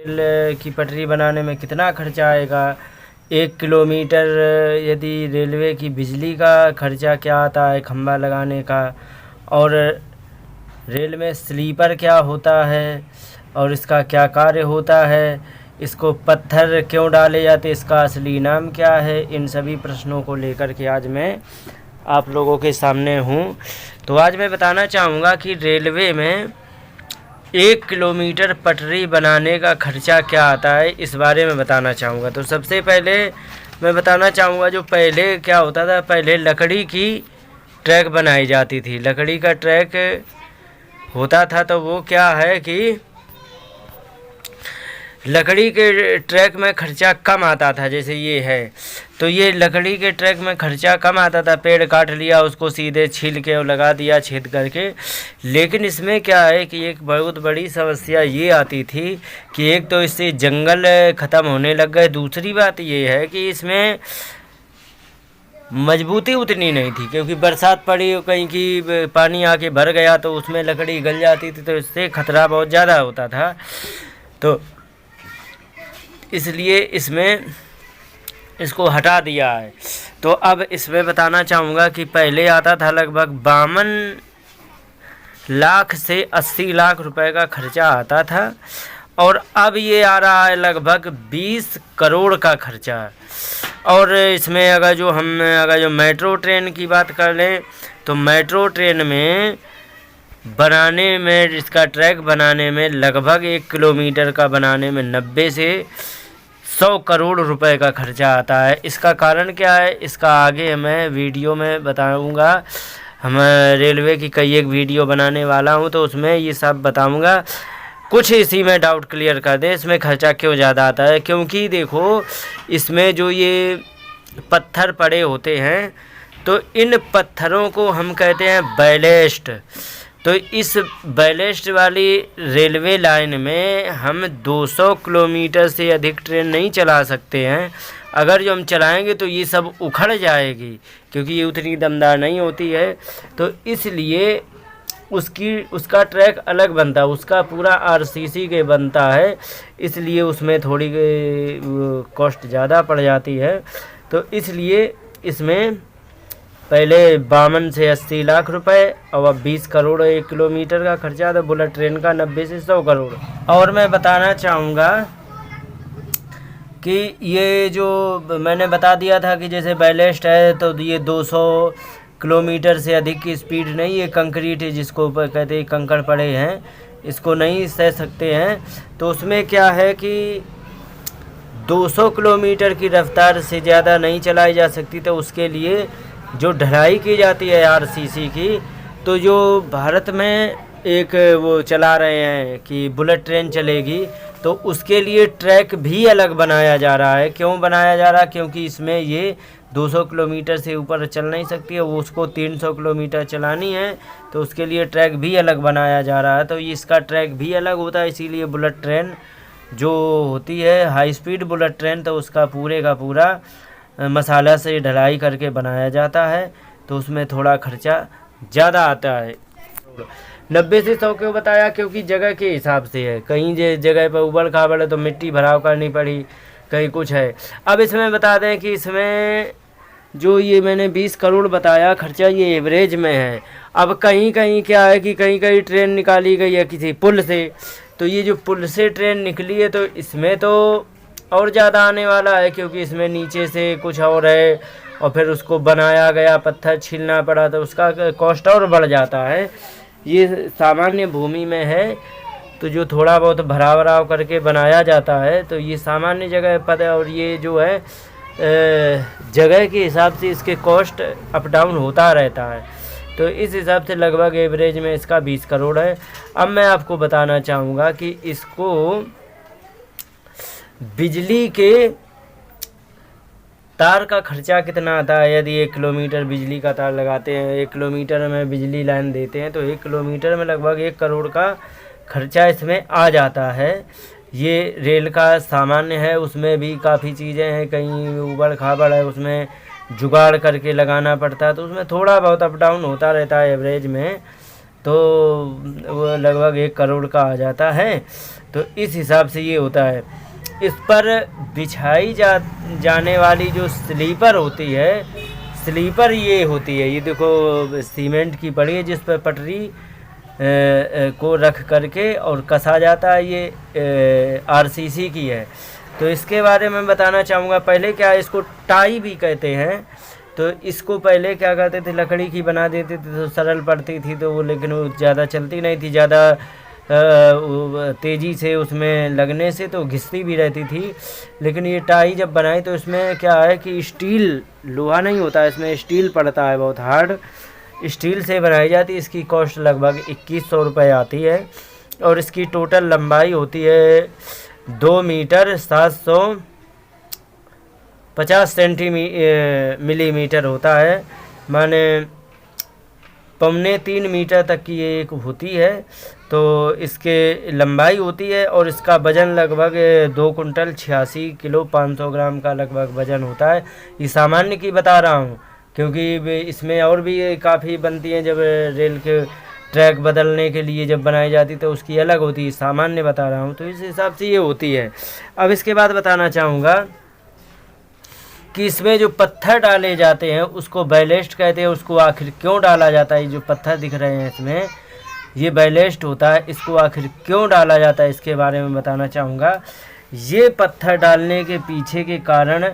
Rail की पटरी बनाने में कितना खर्चा आएगा, 1 किलोमीटर यदि रेलवे की बिजली का खर्चा क्या आता है खंभा लगाने का, और रेल में स्लीपर क्या होता है और इसका क्या कार्य होता है, इसको पत्थर क्यों डाले जाते, इसका असली नाम क्या है, इन सभी प्रश्नों को लेकर के आज मैं आप लोगों के सामने हूँ। तो आज मैं बताना चाहूँगा कि रेलवे में 1 किलोमीटर पटरी बनाने का खर्चा क्या आता है, इस बारे में बताना चाहूँगा। तो सबसे पहले मैं बताना चाहूँगा जो पहले क्या होता था, पहले लकड़ी की ट्रैक बनाई जाती थी। लकड़ी का ट्रैक होता था तो वो क्या है कि लकड़ी के ट्रैक में खर्चा कम आता था, जैसे ये है तो ये लकड़ी के ट्रैक में खर्चा कम आता था, पेड़ काट लिया उसको सीधे छील के और लगा दिया छेद करके। लेकिन इसमें क्या है कि एक बहुत बड़ी समस्या ये आती थी कि एक तो इससे जंगल ख़त्म होने लग गए, दूसरी बात ये है कि इसमें मजबूती उतनी नहीं थी, क्योंकि बरसात पड़ी कहीं की पानी आके भर गया तो उसमें लकड़ी गल जाती थी, तो इससे खतरा बहुत ज़्यादा होता था। तो इसलिए इसमें इसको हटा दिया है। तो अब इसमें बताना चाहूँगा कि पहले आता था लगभग 52 लाख से 80 लाख रुपए का खर्चा आता था, और अब ये आ रहा है लगभग 20 करोड़ का खर्चा। और इसमें अगर जो मेट्रो ट्रेन की बात कर लें तो मेट्रो ट्रेन में बनाने में, इसका ट्रैक बनाने में लगभग 1 किलोमीटर का बनाने में 90 से 100 करोड़ रुपए का खर्चा आता है। इसका कारण क्या है, इसका आगे मैं वीडियो में बताऊंगा। हम रेलवे की कई एक वीडियो बनाने वाला हूं तो उसमें ये सब बताऊंगा। कुछ इसी में डाउट क्लियर कर दे, इसमें खर्चा क्यों ज़्यादा आता है। क्योंकि देखो इसमें जो ये पत्थर पड़े होते हैं तो इन पत्थरों को हम कहते हैं बैलेस्ट। तो इस बैलेस्ट वाली रेलवे लाइन में हम 200 किलोमीटर से अधिक ट्रेन नहीं चला सकते हैं। अगर जो हम चलाएंगे तो ये सब उखड़ जाएगी, क्योंकि ये उतनी दमदार नहीं होती है। तो इसलिए उसका ट्रैक अलग बनता है, उसका पूरा आरसीसी के बनता है, इसलिए उसमें थोड़ी कॉस्ट ज़्यादा पड़ जाती है। तो इसलिए इसमें पहले 52 से 80 लाख रुपए और अब 20 करोड़ 1 किलोमीटर का खर्चा था। बुलेट ट्रेन का 90 से 100 करोड़। और मैं बताना चाहूँगा कि ये जो मैंने बता दिया था कि जैसे बैलेस्ट है तो ये 200 किलोमीटर से अधिक की स्पीड नहीं, ये कंक्रीट है जिसको कहते हैं कंकड़ पड़े हैं, इसको नहीं सह सकते हैं। तो उसमें क्या है कि 200 किलोमीटर की रफ्तार से ज़्यादा नहीं चलाई जा सकती। तो उसके लिए जो ढलाई की जाती है आरसीसी की, तो जो भारत में एक वो चला रहे हैं कि बुलेट ट्रेन चलेगी, तो उसके लिए ट्रैक भी अलग बनाया जा रहा है। क्यों बनाया जा रहा है, क्योंकि इसमें ये 200 किलोमीटर से ऊपर चल नहीं सकती है, वो उसको 300 किलोमीटर चलानी है, तो उसके लिए ट्रैक भी अलग बनाया जा रहा है। तो इसका ट्रैक भी अलग होता है, इसीलिए बुलेट ट्रेन जो होती है हाई स्पीड बुलेट ट्रेन, तो उसका पूरे का पूरा मसाला से ढलाई करके बनाया जाता है, तो उसमें थोड़ा खर्चा ज़्यादा आता है। 90 से 100 क्यों बताया, क्योंकि जगह के हिसाब से है। कहीं जगह पर उबड़ खाबड़ है तो मिट्टी भराव करनी पड़ी, कहीं कुछ है। अब इसमें बता दें कि इसमें जो ये मैंने 20 करोड़ बताया खर्चा, ये एवरेज में है। अब कहीं कहीं क्या है कि कहीं कहीं ट्रेन निकाली गई है किसी पुल से, तो ये जो पुल से ट्रेन निकली है तो इसमें तो और ज़्यादा आने वाला है, क्योंकि इसमें नीचे से कुछ और है और फिर उसको बनाया गया, पत्थर छीलना पड़ा, तो उसका कॉस्ट और बढ़ जाता है। ये सामान्य भूमि में है तो जो थोड़ा बहुत भराव करके बनाया जाता है, तो ये सामान्य जगह पर है, और ये जो है जगह के हिसाब से इसके कॉस्ट अप डाउन होता रहता है। तो इस हिसाब से लगभग एवरेज में इसका 20 करोड़ है। अब मैं आपको बताना चाहूँगा कि इसको बिजली के तार का खर्चा कितना आता है। यदि 1 किलोमीटर बिजली का तार लगाते हैं, 1 किलोमीटर में बिजली लाइन देते हैं, तो 1 किलोमीटर में लगभग 1 करोड़ का खर्चा इसमें आ जाता है। ये रेल का सामान्य है, उसमें भी काफ़ी चीज़ें हैं, कहीं उबड़ खाबड़ है, उसमें जुगाड़ करके लगाना पड़ता है, तो उसमें थोड़ा बहुत अप डाउन होता रहता है एवरेज में। तो वो लगभग 1 करोड़ का आ जाता है। तो इस हिसाब से ये होता है। इस पर बिछाई जाने वाली जो स्लीपर होती है, स्लीपर ये होती है, ये देखो सीमेंट की पड़ी है जिस पर पटरी को रख करके और कसा जाता है। ये आरसीसी की है। तो इसके बारे में बताना चाहूँगा। पहले क्या, इसको टाई भी कहते हैं। तो इसको पहले क्या करते थे, लकड़ी की बना देते थे तो सरल पड़ती थी, तो वो लेकिन वो ज़्यादा चलती नहीं थी, ज़्यादा तेज़ी से उसमें लगने से तो घिसती भी रहती थी। लेकिन ये टाई जब बनाई तो इसमें क्या है कि स्टील, लोहा नहीं होता, इसमें स्टील पड़ता है, बहुत हार्ड स्टील से बनाई जाती है। इसकी कॉस्ट लगभग 2100 रुपये आती है। और इसकी टोटल लंबाई होती है 2 मीटर 750 मिलीमीटर होता है, माने 2.25 मीटर तक की ये एक होती है। तो इसके लंबाई होती है और इसका वज़न लगभग 2 कुंटल 86 किलो 500 ग्राम का लगभग वज़न होता है। ये सामान्य की बता रहा हूँ, क्योंकि इसमें और भी काफ़ी बनती हैं। जब रेल के ट्रैक बदलने के लिए जब बनाई जाती तो उसकी अलग होती है, सामान्य बता रहा हूँ। तो इस हिसाब से ये होती है। अब इसके बाद बताना चाहूँगा कि इसमें जो पत्थर डाले जाते हैं उसको बैलेस्ट कहते हैं। उसको आखिर क्यों डाला जाता है, ये जो पत्थर दिख रहे हैं इसमें, ये बैलेस्ट होता है। इसको आखिर क्यों डाला जाता है, इसके बारे में बताना चाहूँगा। ये पत्थर डालने के पीछे के कारण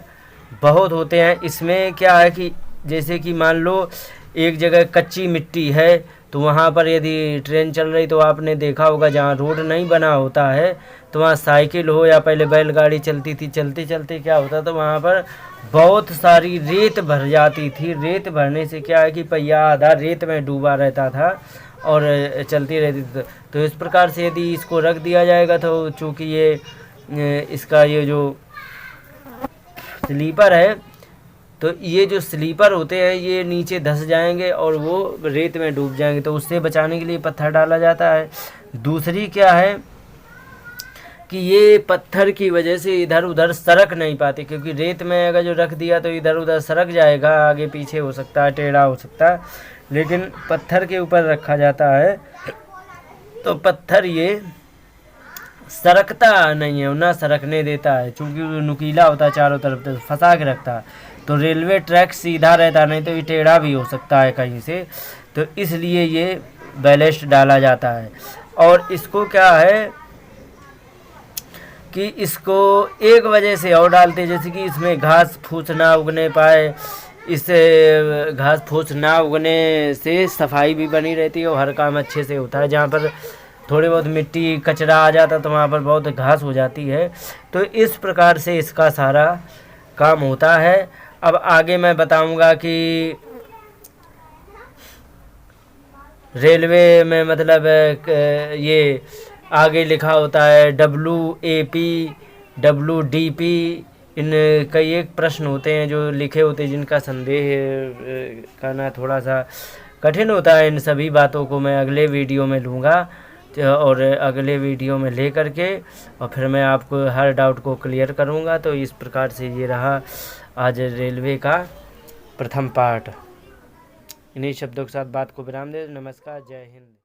बहुत होते हैं। इसमें क्या है कि जैसे कि मान लो एक जगह कच्ची मिट्टी है, तो वहाँ पर यदि ट्रेन चल रही, तो आपने देखा होगा जहाँ रोड नहीं बना होता है तो वहाँ साइकिल हो या पहले बैलगाड़ी चलती थी, चलते चलते क्या होता था, वहाँ पर बहुत सारी रेत भर जाती थी। रेत भरने से क्या है कि पहिया आधा रेत में डूबा रहता था और चलती रहती थी। तो इस प्रकार से यदि इसको रख दिया जाएगा तो चूँकि ये इसका ये जो स्लीपर है, तो ये जो स्लीपर होते हैं ये नीचे धंस जाएंगे और वो रेत में डूब जाएंगे। तो उससे बचाने के लिए पत्थर डाला जाता है। दूसरी क्या है कि ये पत्थर की वजह से इधर उधर सरक नहीं पाते, क्योंकि रेत में अगर जो रख दिया तो इधर उधर सरक जाएगा, आगे पीछे हो सकता है, टेढ़ा हो सकता है। लेकिन पत्थर के ऊपर रखा जाता है तो पत्थर ये सरकता नहीं है, ना सरकने देता है, क्योंकि वो नुकीला होता है, चारों तरफ से फंसा के रखता है। तो रेलवे ट्रैक सीधा रहता, नहीं तो ये टेढ़ा भी हो सकता है कहीं से। तो इसलिए ये बैलेस्ट डाला जाता है। और इसको क्या है कि इसको एक वजह से और डालते हैं, जैसे कि इसमें घास फूस ना उगने पाए। इससे घास फूस ना उगने से सफाई भी बनी रहती है और हर काम अच्छे से होता है। जहाँ पर थोड़ी बहुत मिट्टी कचरा आ जाता तो वहाँ पर बहुत घास हो जाती है। तो इस प्रकार से इसका सारा काम होता है। अब आगे मैं बताऊंगा कि रेलवे में मतलब ये आगे लिखा होता है WAP, WDP, इन कई एक प्रश्न होते हैं जो लिखे होते हैं, जिनका संदेह करना थोड़ा सा कठिन होता है। इन सभी बातों को मैं अगले वीडियो में लूँगा और अगले वीडियो में ले करके और फिर मैं आपको हर डाउट को क्लियर करूँगा। तो इस प्रकार से ये रहा आज रेलवे का प्रथम पार्ट। इन्हीं शब्दों के साथ बात को विराम दे। नमस्कार, जय हिंद।